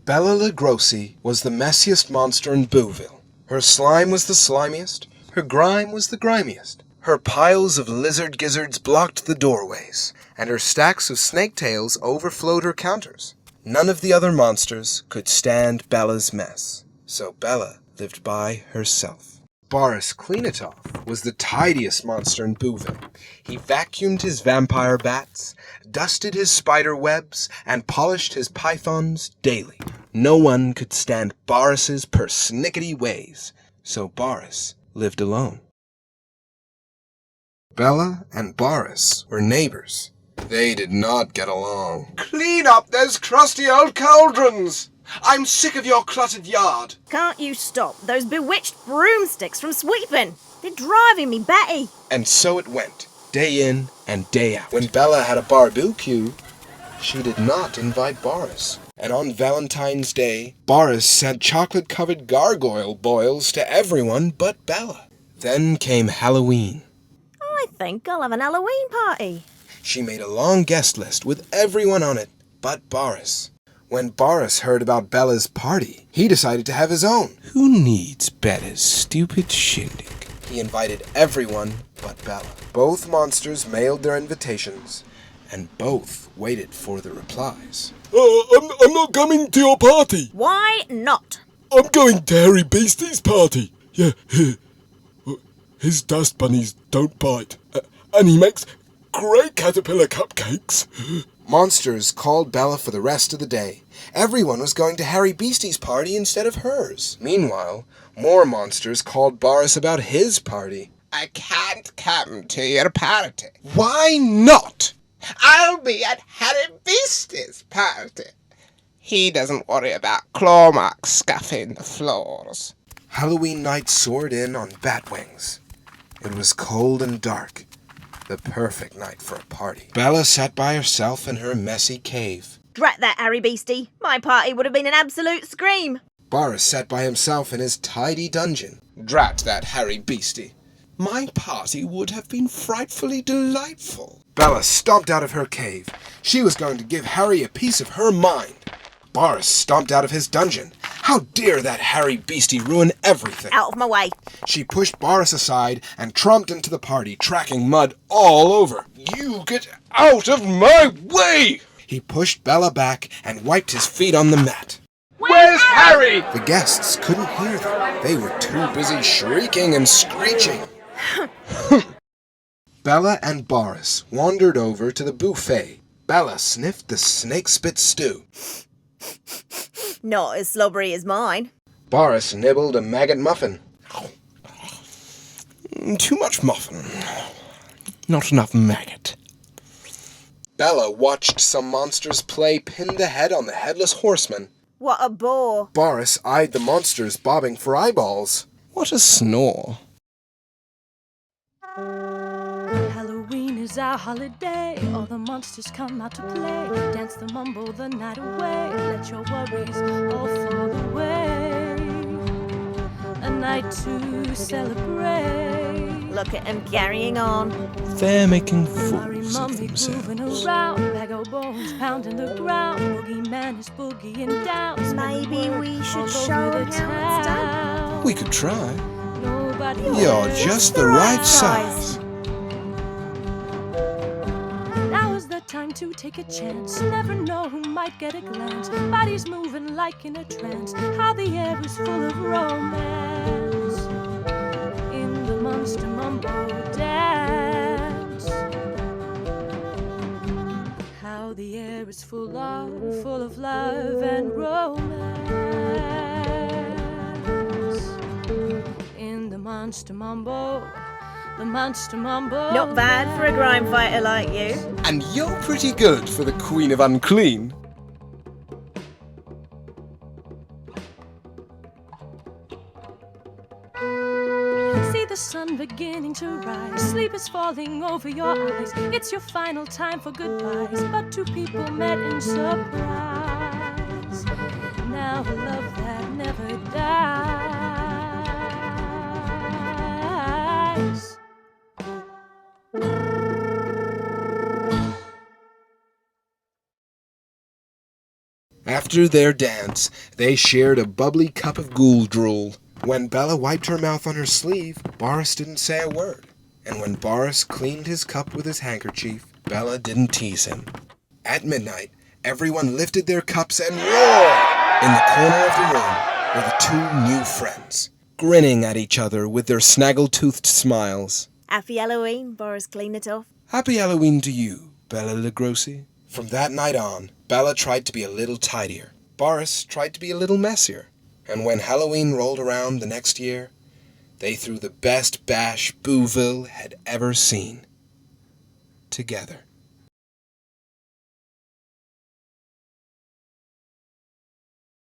Bella Lugosi was the messiest monster in Booville. Her slime was the slimiest, her grime was the grimiest. Her piles of lizard gizzards blocked the doorways, and her stacks of snake tails overflowed her counters. None of the other monsters could stand Bella's mess, so Bella lived by herself. Boris Cleanatoff was the tidiest monster in Booville. He vacuumed his vampire bats, dusted his spider webs, and polished his pythons daily. No one could stand Boris's persnickety ways, so Boris lived alone. Bella and Boris were neighbors. They did not get along. Clean up those crusty old cauldrons! I'm sick of your cluttered yard. Can't you stop those bewitched broomsticks from sweeping? They're driving me batty. And so it went, day in and day out. When Bella had a barbecue, she did not invite Boris. And on Valentine's Day, Boris sent chocolate-covered gargoyle boils to everyone but Bella. Then came Halloween. I think I'll have an Halloween party. She made a long guest list with everyone on it but Boris. When Boris heard about Bella's party, he decided to have his own. Who needs Bella's stupid shindig? He invited everyone but Bella. Both monsters mailed their invitations, and both waited for the replies. I'm not coming to your party. Why not? I'm going to Harry Beastie's party. Yeah, his dust bunnies don't bite. And he makes great caterpillar cupcakes. Monsters called Bella for the rest of the day. Everyone was going to Harry Beastie's party instead of hers. Meanwhile, more monsters called Boris about his party. I can't come to your party. Why not? I'll be at Harry Beastie's party. He doesn't worry about claw marks scuffing the floors. Halloween night soared in on bat wings. It was cold and dark. The perfect night for a party. Bella sat by herself in her messy cave. Drat that, Harry Beastie. My party would have been an absolute scream. Boris sat by himself in his tidy dungeon. Drat that Harry Beastie. My party would have been frightfully delightful. Bella stomped out of her cave. She was going to give Harry a piece of her mind. Boris stomped out of his dungeon. How dare that Harry Beastie ruin everything? Out of my way. She pushed Boris aside and tromped into the party, tracking mud all over. You get out of my way! He pushed Bella back and wiped his feet on the mat. Where's Harry? The guests couldn't hear them. They were too busy shrieking and screeching. Bella and Boris wandered over to the buffet. Bella sniffed the snake spit stew. Not as slobbery as mine. Boris nibbled a maggot muffin. Too much muffin. Not enough maggot. Bella watched some monsters play pin the head on the headless horseman. What a bore. Boris eyed the monsters bobbing for eyeballs. What a snore. Halloween is our holiday. All the monsters come out to play. Dance the mumble the night away. Let your worries all fall away. A night to celebrate. Look at him carrying on. They're making Sorry, fools of mummy moving themselves. around. Bag of bones pounding the ground. Boogeyman is boogieing down. Maybe we should All show over him the how it's done. town. We could try. Nobody You're just the right size. Now is the time to take a chance. Never know who might get a glance. Bodies moving like in a trance. How the air is full of romance. In the monster mumbo dance. How the air is full of love and romance. In the monster mumbo. The monster mumbo. Not bad for a grime fighter like you. And you're pretty good for the Queen of Unclean. See the sun beginning to rise. Sleep is falling over your eyes. It's your final time for goodbyes. But two people met in surprise. Now a love that never dies. After their dance, they shared a bubbly cup of ghoul drool. When Bella wiped her mouth on her sleeve, Boris didn't say a word. And when Boris cleaned his cup with his handkerchief, Bella didn't tease him. At midnight, everyone lifted their cups and roared! In the corner of the room were the two new friends, grinning at each other with their snaggle-toothed smiles. Happy Halloween, Boris Clean-It-Off. Happy Halloween to you, Bella Lugosi. From that night on, Bella tried to be a little tidier. Boris tried to be a little messier. And when Halloween rolled around the next year, they threw the best bash Booville had ever seen. Together.